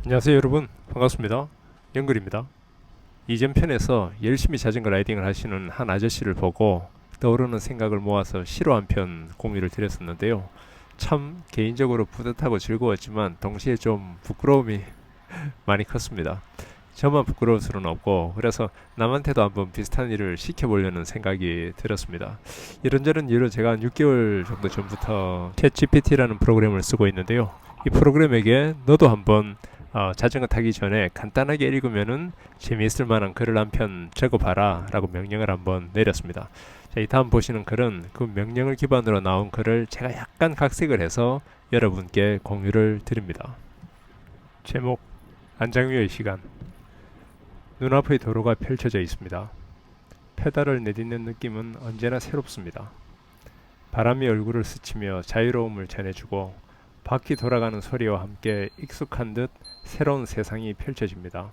안녕하세요 여러분, 반갑습니다. 영그리입니다. 이전 편에서 열심히 자전거 라이딩을 하시는 한 아저씨를 보고 떠오르는 생각을 모아서 시로 한 편 공유를 드렸었는데요. 참 개인적으로 뿌듯하고 즐거웠지만 동시에 좀 부끄러움이 많이 컸습니다. 저만 부끄러울 수는 없고, 그래서 남한테도 한번 비슷한 일을 시켜보려는 생각이 들었습니다. 이런저런 이유로 제가 한 6개월 정도 전부터 챗GPT라는 프로그램을 쓰고 있는데요. 이 프로그램에게 너도 한번 자전거 타기 전에 간단하게 읽으면은 재미있을 만한 글을 한 편 적어봐라 라고 명령을 한번 내렸습니다. 자, 이 다음 보시는 글은 그 명령을 기반으로 나온 글을 제가 약간 각색을 해서 여러분께 공유를 드립니다. 제목: 안장위의 시간. 눈앞의 도로가 펼쳐져 있습니다. 페달을 내딛는 느낌은 언제나 새롭습니다. 바람이 얼굴을 스치며 자유로움을 전해주고 바퀴 돌아가는 소리와 함께 익숙한 듯 새로운 세상이 펼쳐집니다.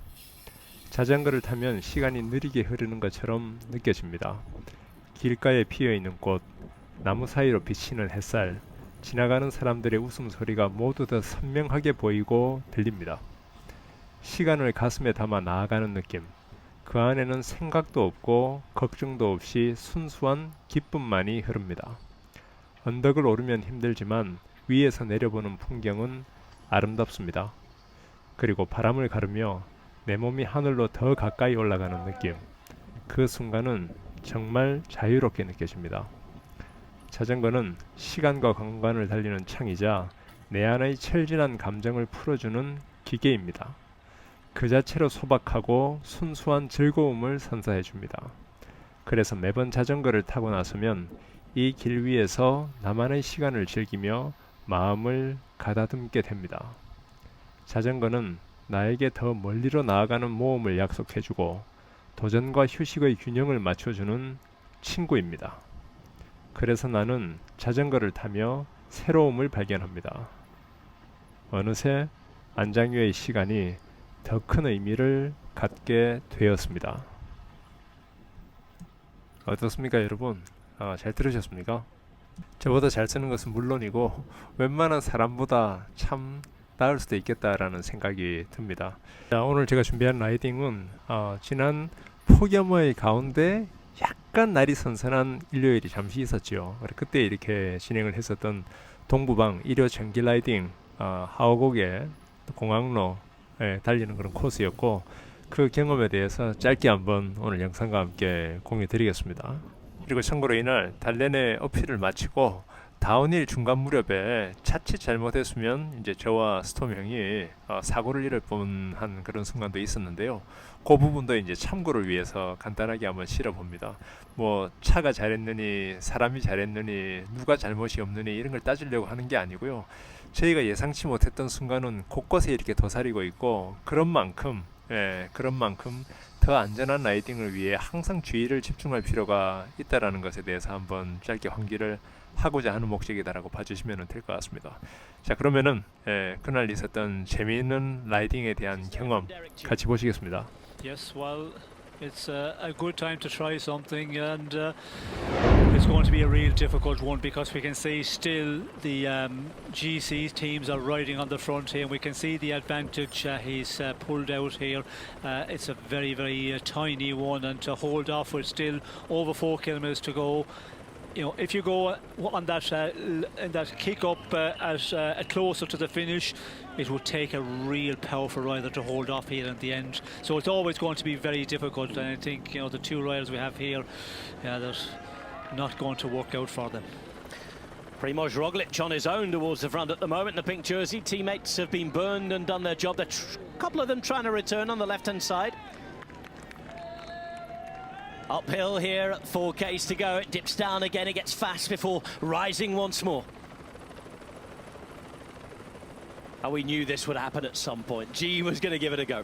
자전거를 타면 시간이 느리게 흐르는 것처럼 느껴집니다. 길가에 피어있는 꽃, 나무 사이로 비치는 햇살, 지나가는 사람들의 웃음소리가 모두 더 선명하게 보이고 들립니다. 시간을 가슴에 담아 나아가는 느낌. 그 안에는 생각도 없고 걱정도 없이 순수한 기쁨만이 흐릅니다. 언덕을 오르면 힘들지만 위에서 내려보는 풍경은 아름답습니다. 그리고 바람을 가르며 내 몸이 하늘로 더 가까이 올라가는 느낌. 그 순간은 정말 자유롭게 느껴집니다. 자전거는 시간과 공간을 달리는 창이자 내 안의 철진한 감정을 풀어주는 기계입니다. 그 자체로 소박하고 순수한 즐거움을 선사해줍니다. 그래서 매번 자전거를 타고 나서면 이 길 위에서 나만의 시간을 즐기며 마음을 가다듬게 됩니다. 자전거는 나에게 더 멀리로 나아가는 모험을 약속해주고 도전과 휴식의 균형을 맞춰주는 친구입니다. 그래서 나는 자전거를 타며 새로움을 발견합니다. 어느새 안장위의 시간이 더 큰 의미를 갖게 되었습니다. 어떻습니까 여러분? 잘 들으셨습니까? 저보다 잘 쓰는 것은 물론이고 웬만한 사람보다 참 나을 수도 있겠다라는 생각이 듭니다. 자, 오늘 제가 준비한 라이딩은 지난 폭염의 가운데 약간 날이 선선한 일요일이 잠시 있었죠. 그때 이렇게 진행을 했었던 동부방 1호 정기 라이딩 하오고개 공항로 달리는 그런 코스였고, 그 경험에 대해서 짧게 한번 오늘 영상과 함께 공유 드리겠습니다. 그리고 참고로 이날 달래내 어필을 마치고 다운힐 중간 무렵에 자칫 잘못했으면 이제 저와 스톰 형이 사고를 이를 뻔한 그런 순간도 있었는데요. 그 부분도 이제 참고를 위해서 간단하게 한번 실어봅니다. 뭐 차가 잘했느니 사람이 잘했느니 누가 잘못이 없느니 이런 걸 따지려고 하는 게 아니고요. 저희가 예상치 못했던 순간은 곳곳에 이렇게 도사리고 있고, 그런 만큼 더 안전한 라이딩을 위해 항상 주의를 집중할 필요가 있다라는 것에 대해서 한번 짧게 환기를 하고자 하는 목적이다라고 봐주시면 될 것 같습니다. 자, 그러면은 그날 있었던 재미있는 라이딩에 대한 경험 같이 보시겠습니다. Yes, well, it's a good time to try something, and it's going to be a real difficult one because we can see still the GC teams are riding on the front here, and we can see the advantage he's pulled out here. It's a very, very tiny one, and to hold off with still over 4 kilometers to go. You know, if you go on that in that kick up closer to the finish, it would take a real powerful rider to hold off here at the end. So it's always going to be very difficult. And I think the two riders we have here, they're not going to work out for them. Primož Roglic on his own towards the front at the moment in the pink jersey. Teammates have been burned and done their job. A couple of them trying to return on the left-hand side. Uphill here, 4Ks to go. It dips down again, it gets fast before rising once more. And we knew this would happen at some point. G was going to give it a go.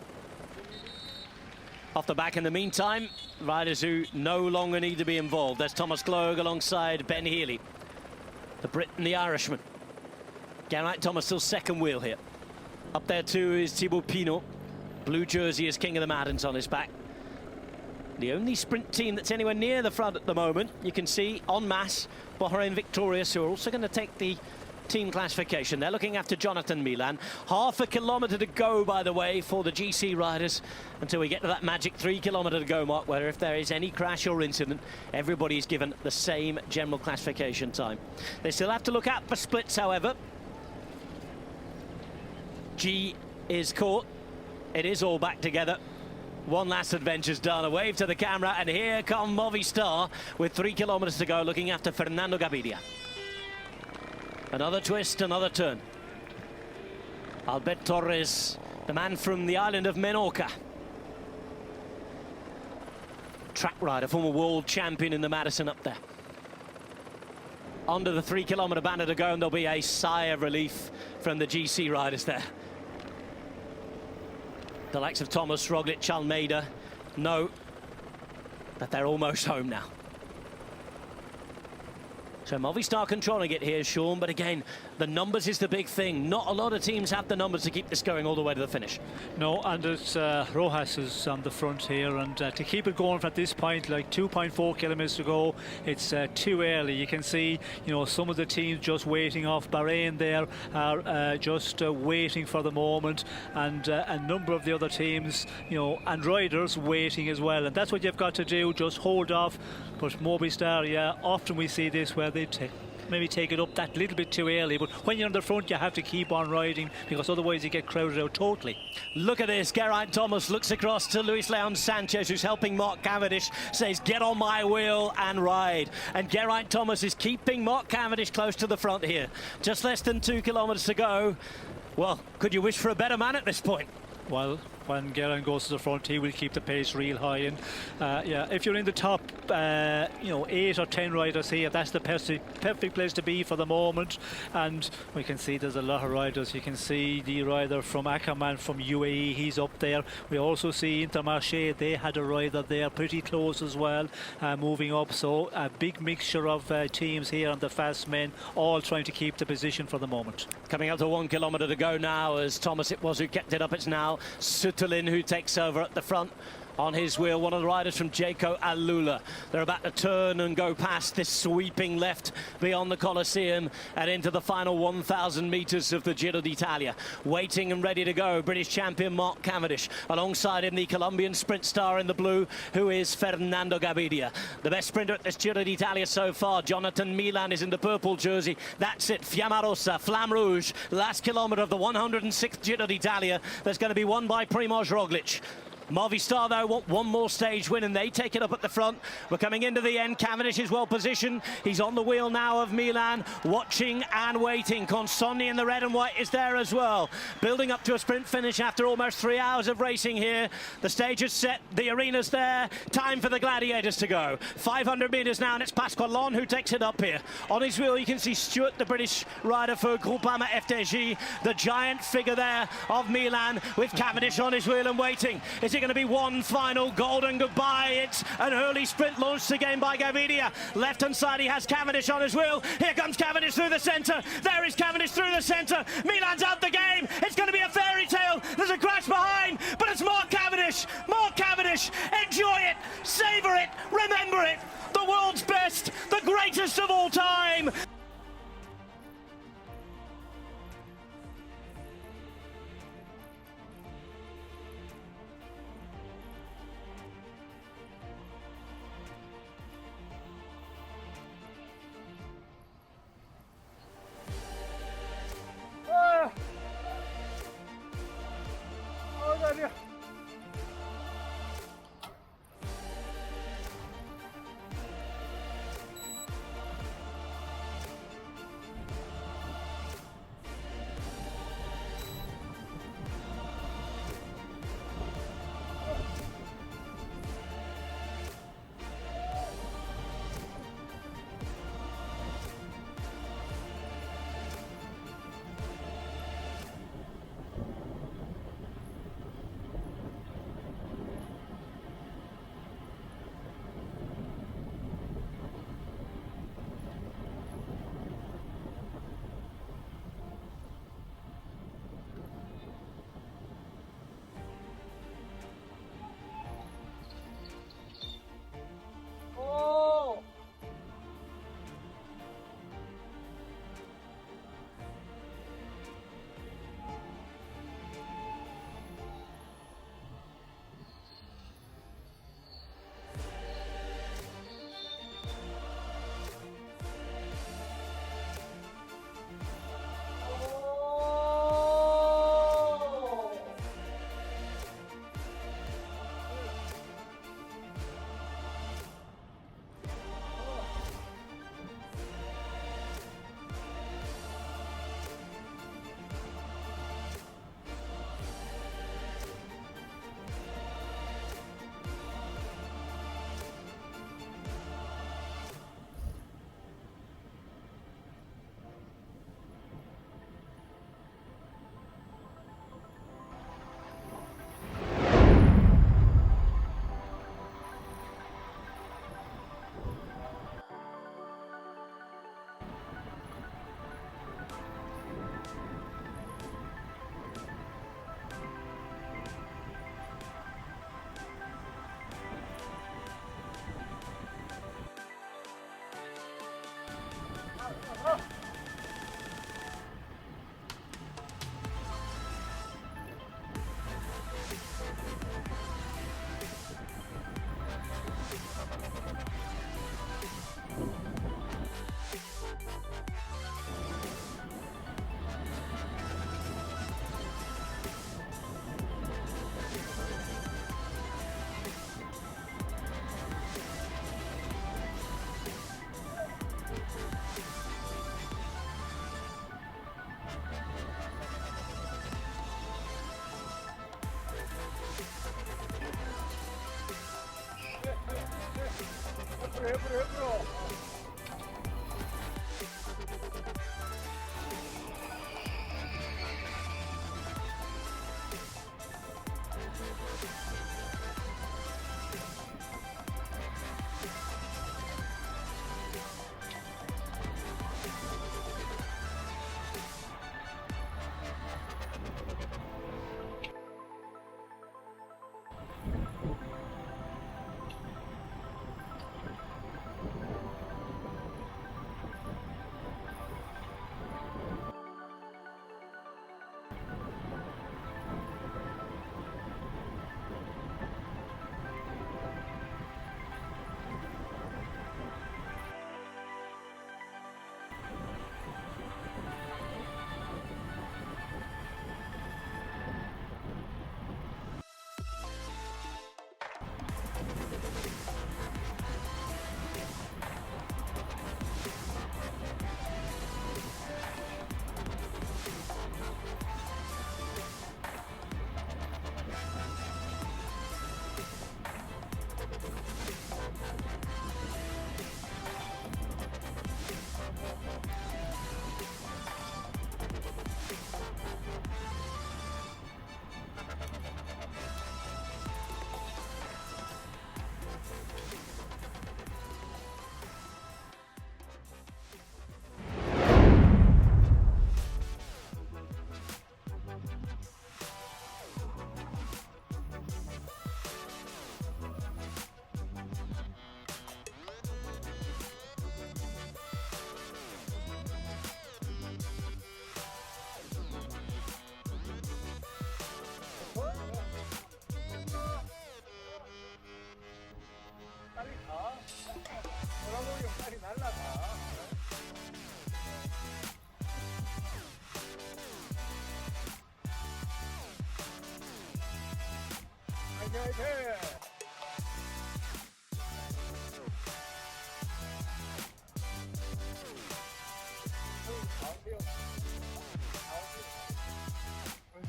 Off the back in the meantime, riders who no longer need to be involved. There's Thomas Gloag alongside Ben Healy. The Brit and the Irishman. Geraint Thomas still second wheel here. Up there too is Thibaut Pinot. Blue jersey is king of the mountains on his back. The only sprint team that's anywhere near the front at the moment, you can see en masse Bahrain Victorious, who are also going to take the team classification. They're looking after Jonathan Milan. Half a kilometre to go, by the way, for the GC riders until we get to that magic 3 kilometre to go mark, where if there is any crash or incident, everybody's given the same general classification time. They still have to look out for splits, however. G is caught. It is all back together. One last adventure's done. A wave to the camera, and here come Movistar with 3 kilometres to go, looking after Fernando Gaviria. Another twist, another turn. Albert Torres, the man from the island of Menorca. Track rider, former world champion in the Madison up there. Under the 3 kilometre banner to go, and there'll be a sigh of relief from the GC riders there. The likes of Thomas, Roglic, Almeida know that they're almost home now. So Movistar controlling it here, Sean, but again, the numbers is the big thing. Not a lot of teams have the numbers to keep this going all the way to the finish. No, and it's Rojas is on the front here, and to keep it going at this point, like 2.4 kilometres to go, it's too early. You can see, you know, some of the teams just waiting off. Bahrain there are just waiting for the moment, and a number of the other teams, you know, and riders waiting as well. And that's what you've got to do, just hold off. But Movistar, yeah, often we see this where they maybe take it up that little bit too early, but when you're on the front you have to keep on riding, because otherwise you get crowded out totally. Look at this. Geraint Thomas looks across to Luis Leon Sanchez, who's helping Mark Cavendish, says get on my wheel and ride. And Geraint Thomas is keeping Mark Cavendish close to the front here. Just less than 2 kilometres to go. Well, could you wish for a better man at this point? Well, when Geraint goes to the front, he will keep the pace real high. And yeah, if you're in the top, you know, 8 or 10 riders here, that's the perfect place to be for the moment. And we can see there's a lot of riders. You can see the rider from Ackerman from UAE, he's up there. We also see Intermarché, they had a rider there pretty close as well, moving up. So a big mixture of teams here on the fast men, all trying to keep the position for the moment. Coming up to 1 kilometre to go now, as Thomas it was who kept it up. It's now Sutelin who takes over at the front. On his wheel, one of the riders from Jaco Alula. They're about to turn and go past this sweeping left beyond the Colosseum and into the final 1,000 metres of the Giro d'Italia. Waiting and ready to go, British champion Mark Cavendish. Alongside him, the Colombian sprint star in the blue, who is Fernando Gaviria. The best sprinter at this Giro d'Italia so far, Jonathan Milan, is in the purple jersey. That's it, Fiamma Rossa, Flamme Rouge. Last kilometre of the 106th Giro d'Italia. That's going to be won by Primož Roglic. Movistar, though, want one more stage win, and they take it up at the front. We're coming into the end. Cavendish is well positioned. He's on the wheel now of Milan, watching and waiting. Consonni in the red and white is there as well. Building up to a sprint finish after almost 3 hours of racing here. The stage is set. The arena's there. Time for the gladiators to go. 500 metres now, and it's Pasqualon who takes it up here. On his wheel, you can see Stewart, the British rider for Groupama FDJ, the giant figure there of Milan, with Cavendish on his wheel and waiting. Is it going to be one final golden goodbye? It's an early sprint launched again by Gaviria. Left-hand side, he has Cavendish on his wheel. Here comes Cavendish through the centre. There is Cavendish through the centre. Milan's out the game. It's going to be a fairy tale. There's a crash behind, but it's Mark Cavendish. Mark Cavendish. Enjoy it. Savour it. Remember it. The world's best. The greatest of all time.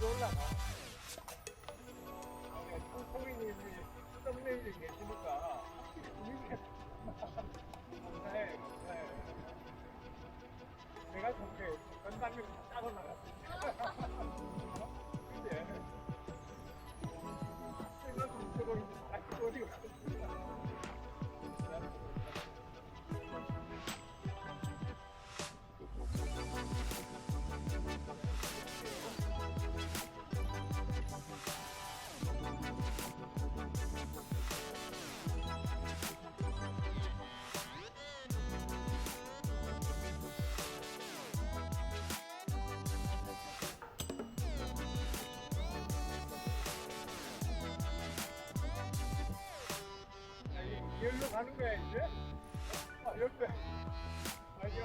먼저 올라가. 콩콩이님이 썸네일이 계시니까 네, 네. 내가 좋게 건담이 따로 나갔어. 그치? 내가 좀 쓰고 있는 딱 어디가 여기로 가는 거야 이제? 아 옆에 알지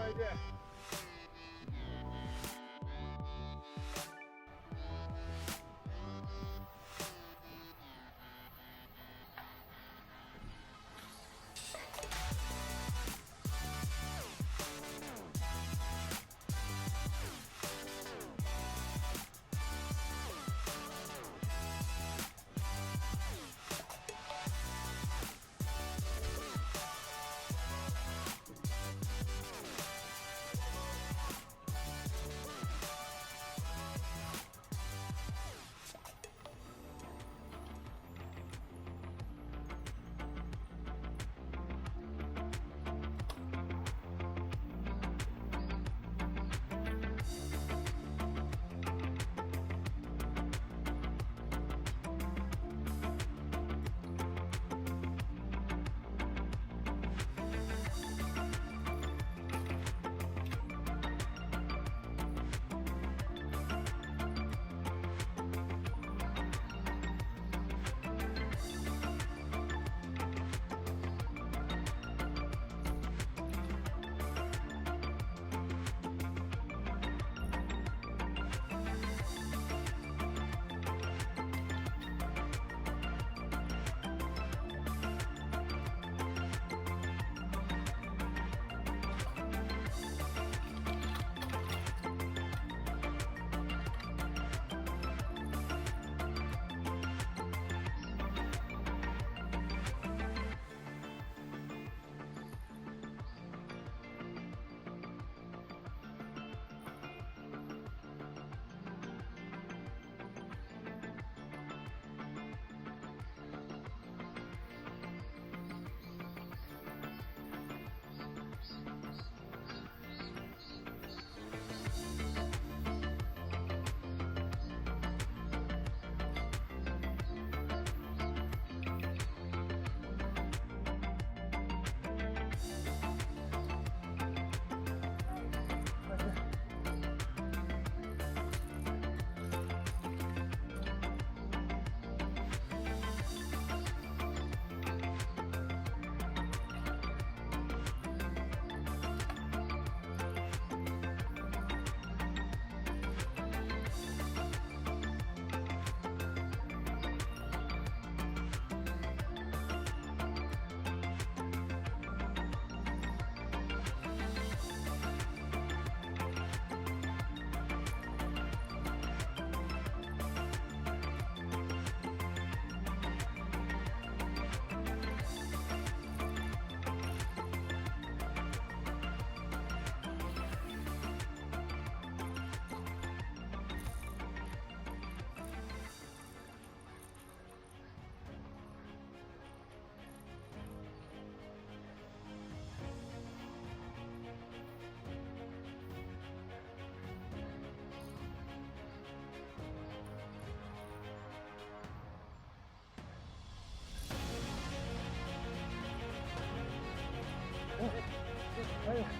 아유.